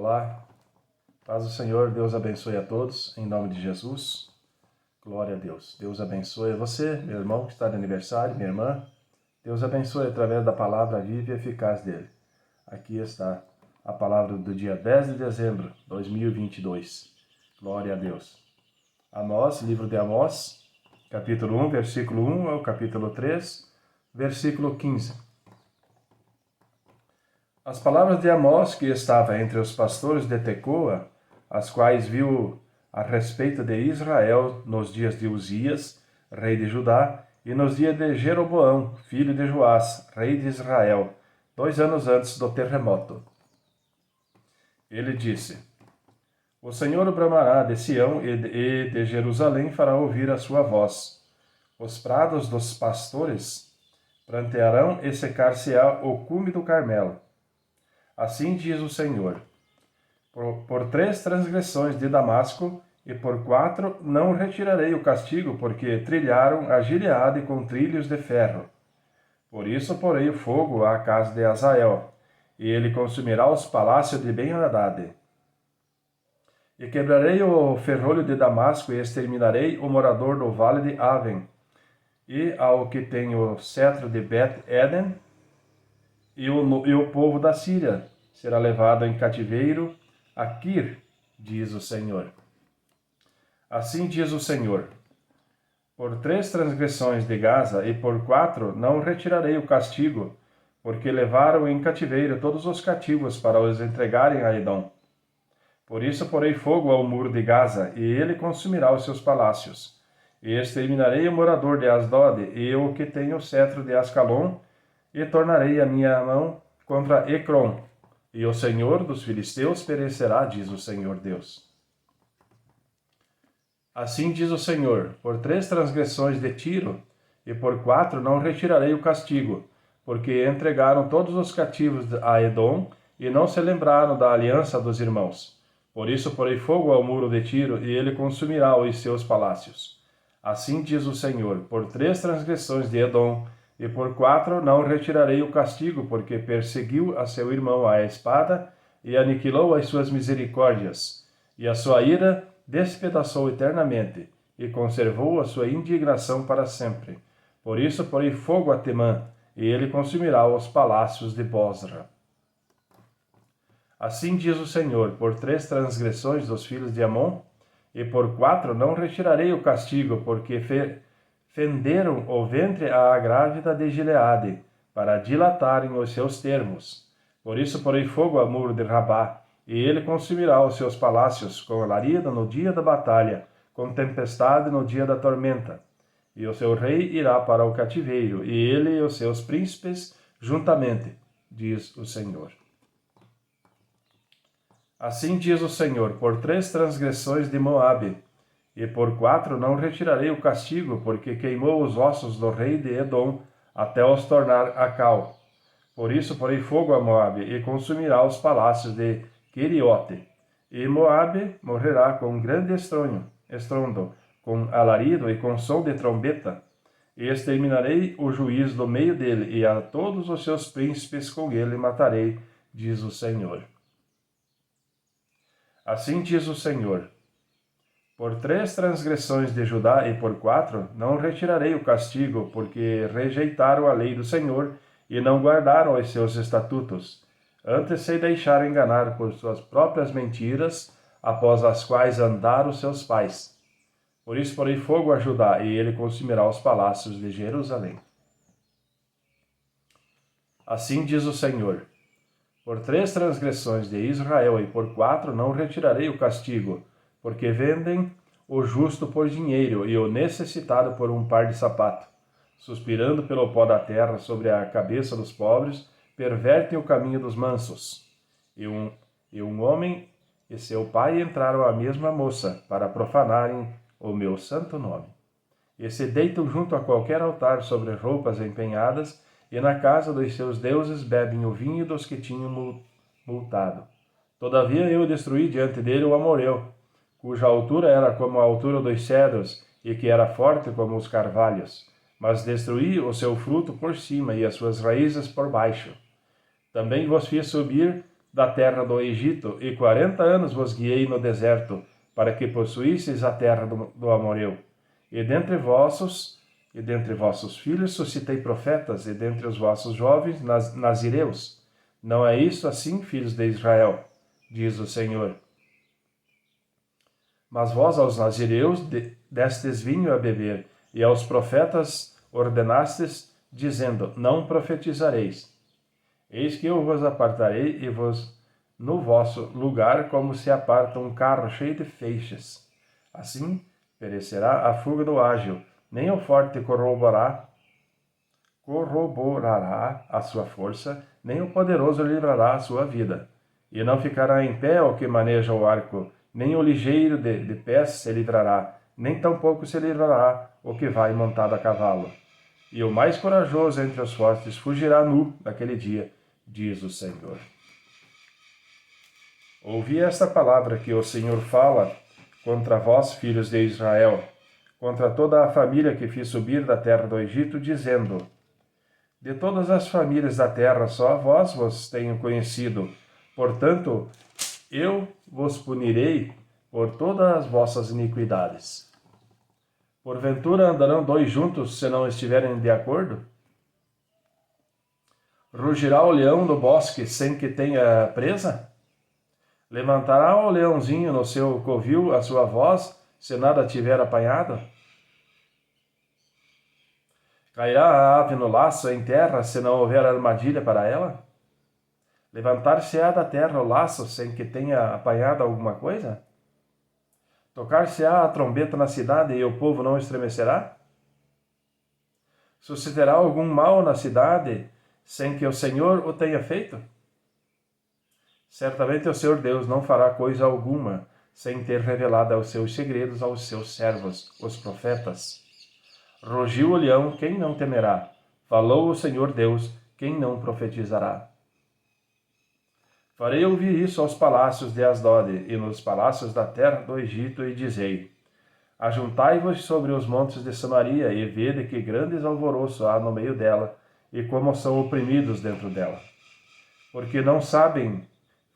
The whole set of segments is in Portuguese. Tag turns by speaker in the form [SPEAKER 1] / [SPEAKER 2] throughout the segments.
[SPEAKER 1] Olá, paz do Senhor, Deus abençoe a todos, em nome de Jesus. Glória a Deus. Deus abençoe você, meu irmão que está de aniversário, minha irmã. Deus abençoe através da palavra viva e eficaz dele. Aqui está a palavra do dia 10 de dezembro de 2022. Glória a Deus. Amós, livro de Amós, capítulo 1, versículo 1 ao capítulo 3, versículo 15. As palavras de Amós, que estava entre os pastores de Tecoa, as quais viu a respeito de Israel nos dias de Uzias, rei de Judá, e nos dias de Jeroboão, filho de Joás, rei de Israel, 2 anos antes do terremoto. Ele disse: O Senhor bramará de Sião e de Jerusalém fará ouvir a sua voz. Os prados dos pastores prantearão e secar-se-á o cume do Carmelo. Assim diz o Senhor: por 3 transgressões de Damasco, e por 4 não retirarei o castigo, porque trilharam a Gileade com trilhos de ferro. Por isso porei o fogo à casa de Azael, e ele consumirá os palácios de Ben-Hadad. E quebrarei o ferrolho de Damasco, e exterminarei o morador do vale de Aven, e ao que tem o cetro de Bet-Eden, e o povo da Síria será levado em cativeiro a Kir, diz o Senhor. Assim diz o Senhor: por 3 transgressões de Gaza e por 4 não retirarei o castigo, porque levaram em cativeiro todos os cativos para os entregarem a Edom. Por isso porei fogo ao muro de Gaza, e ele consumirá os seus palácios. E exterminarei o morador de Asdod e o que tem o cetro de Ascalon, e tornarei a minha mão contra Ecrom, e o Senhor dos filisteus perecerá, diz o Senhor Deus. Assim diz o Senhor: por 3 transgressões de Tiro, e por 4 não retirarei o castigo, porque entregaram todos os cativos a Edom, e não se lembraram da aliança dos irmãos. Por isso porei fogo ao muro de Tiro, e ele consumirá os seus palácios. Assim diz o Senhor: por 3 transgressões de Edom, e por 4 não retirarei o castigo, porque perseguiu a seu irmão à espada, e aniquilou as suas misericórdias, e a sua ira despedaçou eternamente, e conservou a sua indignação para sempre. Por isso porei fogo a Temã, e ele consumirá os palácios de Bosra. Assim diz o Senhor: por 3 transgressões dos filhos de Amon, e por 4 não retirarei o castigo, porque fenderam o ventre à grávida de Gileade, para dilatarem os seus termos. Por isso porei fogo ao muro de Rabá, e ele consumirá os seus palácios, com alarido no dia da batalha, com tempestade no dia da tormenta. E o seu rei irá para o cativeiro, e ele e os seus príncipes juntamente, diz o Senhor. Assim diz o Senhor: por 3 transgressões de Moabe, e por 4 não retirarei o castigo, porque queimou os ossos do rei de Edom, até os tornar a cal. Por isso porei fogo a Moabe, e consumirá os palácios de Queriote. E Moabe morrerá com grande estrondo, com alarido e com som de trombeta. E exterminarei o juiz do meio dele, e a todos os seus príncipes com ele matarei, diz o Senhor. Assim diz o Senhor: por 3 transgressões de Judá e por 4 não retirarei o castigo, porque rejeitaram a lei do Senhor e não guardaram os seus estatutos. Antes se deixaram enganar por suas próprias mentiras, após as quais andaram seus pais. Por isso porei fogo a Judá, e ele consumirá os palácios de Jerusalém. Assim diz o Senhor: por 3 transgressões de Israel e por 4 não retirarei o castigo, porque vendem o justo por dinheiro e o necessitado por um par de sapato. Suspirando pelo pó da terra sobre a cabeça dos pobres, pervertem o caminho dos mansos. E um homem e seu pai entraram à mesma moça, para profanarem o meu santo nome. E se deitam junto a qualquer altar sobre roupas empenhadas, e na casa dos seus deuses bebem o vinho dos que tinham multado. Todavia eu destruí diante dele o amoreu, cuja altura era como a altura dos cedros, e que era forte como os carvalhos. Mas destruí o seu fruto por cima, e as suas raízes por baixo. Também vos fiz subir da terra do Egito, e 40 anos vos guiei no deserto, para que possuísseis a terra do Amoreu. E dentre vossos filhos suscitei profetas, e dentre os vossos jovens nazireus. Não é isso assim, filhos de Israel? Diz o Senhor. Mas vós aos nazireus destes vinho a beber, e aos profetas ordenastes, dizendo, não profetizareis. Eis que eu vos apartarei e vos no vosso lugar, como se aparta um carro cheio de feixes. Assim perecerá a fuga do ágil, nem o forte corroborará a sua força, nem o poderoso livrará a sua vida. E não ficará em pé o que maneja o arco, nem o ligeiro de pés se livrará, nem tampouco se livrará o que vai montado a cavalo. E o mais corajoso entre os fortes fugirá nu naquele dia, diz o Senhor. Ouvi esta palavra que o Senhor fala contra vós, filhos de Israel, contra toda a família que fiz subir da terra do Egito, dizendo, de todas as famílias da terra só vos tenho conhecido, portanto, eu vos punirei por todas as vossas iniquidades. Porventura andarão dois juntos se não estiverem de acordo? Rugirá o leão no bosque sem que tenha presa? Levantará o leãozinho no seu covil a sua voz, se nada tiver apanhado? Cairá a ave no laço em terra, se não houver armadilha para ela? Levantar-se-á da terra o laço, sem que tenha apanhado alguma coisa? Tocar-se-á a trombeta na cidade, e o povo não estremecerá? Sucederá algum mal na cidade, sem que o Senhor o tenha feito? Certamente o Senhor Deus não fará coisa alguma, sem ter revelado os seus segredos aos seus servos, os profetas. Rugiu o leão, quem não temerá? Falou o Senhor Deus, quem não profetizará? Farei ouvir isso aos palácios de Asdod e nos palácios da terra do Egito, e dizei, ajuntai-vos sobre os montes de Samaria, e vede que grandes alvoroço há no meio dela, e como são oprimidos dentro dela. Porque não sabem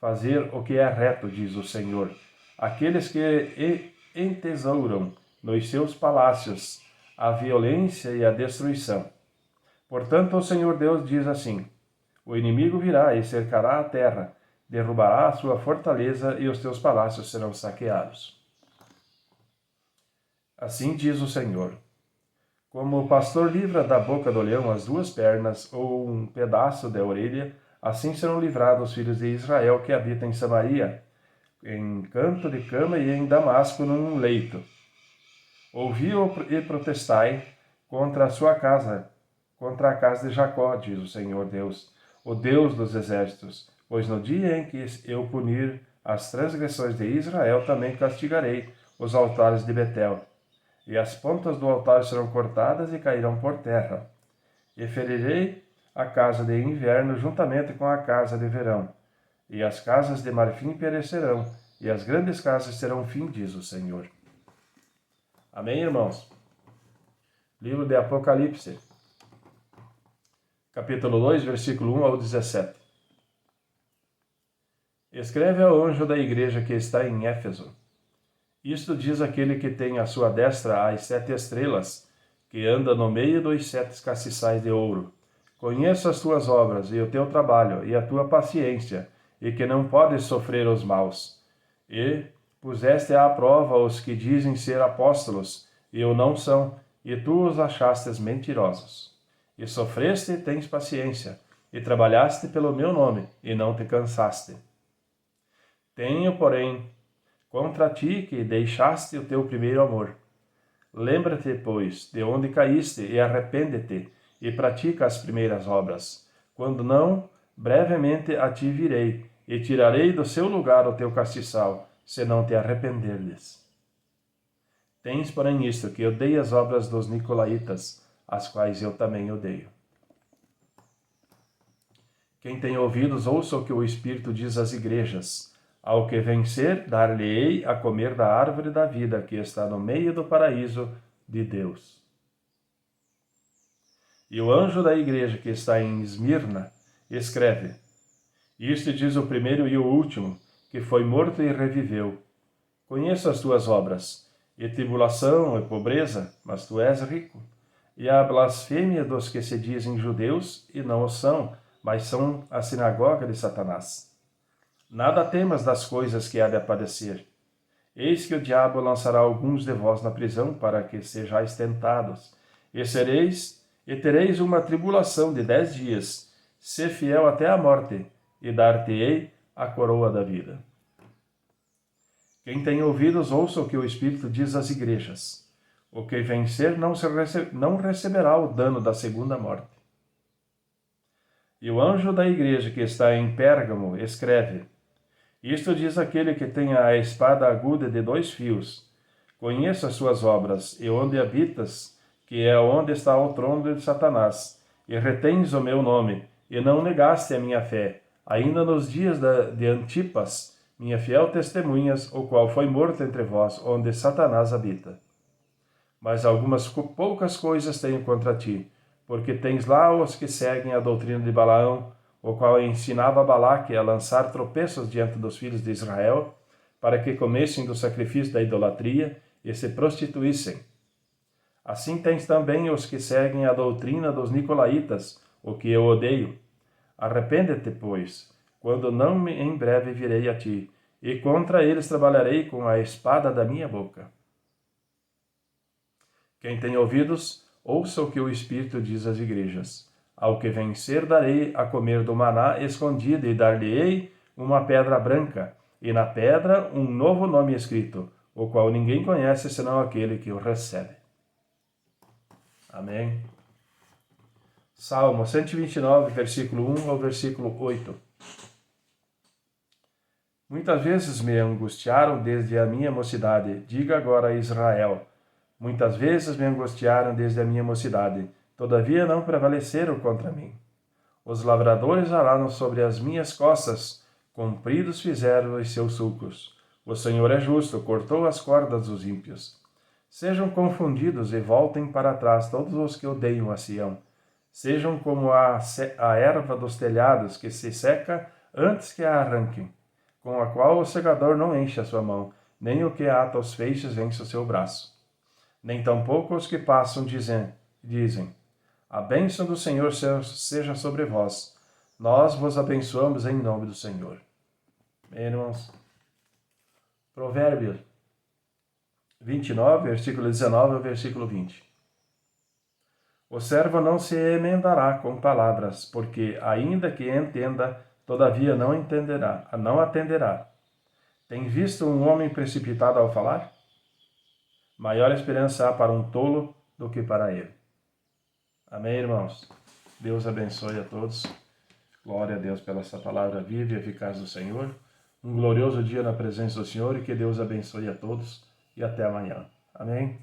[SPEAKER 1] fazer o que é reto, diz o Senhor, aqueles que entesouram nos seus palácios a violência e a destruição. Portanto, o Senhor Deus diz assim, o inimigo virá e cercará a terra, derrubará a sua fortaleza e os teus palácios serão saqueados. Assim diz o Senhor, como o pastor livra da boca do leão as duas pernas ou um pedaço da orelha, assim serão livrados os filhos de Israel que habitam em Samaria, em canto de cama e em Damasco num leito. Ouvi e protestai contra a sua casa, contra a casa de Jacó, diz o Senhor Deus, o Deus dos exércitos, pois no dia em que eu punir as transgressões de Israel, também castigarei os altares de Betel. E as pontas do altar serão cortadas e cairão por terra. E ferirei a casa de inverno juntamente com a casa de verão. E as casas de marfim perecerão, e as grandes casas terão fim, diz o Senhor. Amém, irmãos? Livro de Apocalipse, capítulo 2, versículo 1 ao 17. Escreve ao anjo da igreja que está em Éfeso. Isto diz aquele que tem à sua destra as 7 estrelas, que anda no meio dos 7 castiçais de ouro. Conheço as tuas obras, e o teu trabalho, e a tua paciência, e que não podes sofrer os maus. E puseste à prova os que dizem ser apóstolos, e o não são, e tu os achastes mentirosos. E sofreste e tens paciência, e trabalhaste pelo meu nome, e não te cansaste. Tenho, porém, contra ti que deixaste o teu primeiro amor. Lembra-te, pois, de onde caíste, e arrepende-te, e pratica as primeiras obras. Quando não, brevemente a ti virei, e tirarei do seu lugar o teu castiçal, se não te arrependerdes. Tens, porém, isto, que odeio as obras dos nicolaítas, as quais eu também odeio. Quem tem ouvidos, ouça o que o Espírito diz às igrejas. Ao que vencer, dar-lhe-ei a comer da árvore da vida, que está no meio do paraíso de Deus. E o anjo da igreja que está em Esmirna escreve, Isto diz o primeiro e o último, que foi morto e reviveu. Conheço as tuas obras, e tribulação e pobreza, mas tu és rico. E a blasfêmia dos que se dizem judeus e não o são, mas são a sinagoga de Satanás. Nada temas das coisas que há de aparecer. Eis que o diabo lançará alguns de vós na prisão para que sejais tentados, e tereis uma tribulação de 10 dias. Sê fiel até a morte, e dar-te-ei a coroa da vida. Quem tem ouvidos, ouça o que o Espírito diz às igrejas. O que vencer não receberá o dano da segunda morte. E o anjo da igreja que está em Pérgamo escreve: Isto diz aquele que tem a espada aguda de 2 fios. Conheço as suas obras, e onde habitas, que é onde está o trono de Satanás, e retens o meu nome, e não negaste a minha fé, ainda nos dias de Antipas, minha fiel testemunhas, o qual foi morto entre vós, onde Satanás habita. Mas algumas poucas coisas tenho contra ti, porque tens lá os que seguem a doutrina de Balaão, o qual ensinava Balaque a lançar tropeços diante dos filhos de Israel, para que comessem do sacrifício da idolatria e se prostituíssem. Assim tens também os que seguem a doutrina dos nicolaítas, o que eu odeio. Arrepende-te, pois, quando não em breve virei a ti, e contra eles trabalharei com a espada da minha boca. Quem tem ouvidos, ouça o que o Espírito diz às igrejas. Ao que vencer darei a comer do maná escondido, e dar-lhe-ei uma pedra branca, e na pedra um novo nome escrito, o qual ninguém conhece senão aquele que o recebe. Amém. Salmo 129, versículo 1 ao versículo 8. Muitas vezes me angustiaram desde a minha mocidade, diga agora a Israel. Muitas vezes me angustiaram desde a minha mocidade, todavia não prevaleceram contra mim. Os lavradores araram sobre as minhas costas, compridos fizeram os seus sulcos. O Senhor é justo, cortou as cordas dos ímpios. Sejam confundidos e voltem para trás todos os que odeiam a Sião. Sejam como a erva dos telhados, que se seca antes que a arranquem, com a qual o segador não enche a sua mão, nem o que ata os feixes vence o seu braço. Nem tampouco os que passam dizem, a bênção do Senhor seja sobre vós. Nós vos abençoamos em nome do Senhor. Irmãos, Provérbios 29, versículo 19 ao versículo 20. O servo não se emendará com palavras, porque, ainda que entenda, todavia não atenderá. Tem visto um homem precipitado ao falar? Maior esperança há para um tolo do que para ele. Amém, irmãos? Deus abençoe a todos. Glória a Deus pela essa palavra viva e eficaz do Senhor. Um glorioso dia na presença do Senhor e que Deus abençoe a todos e até amanhã. Amém?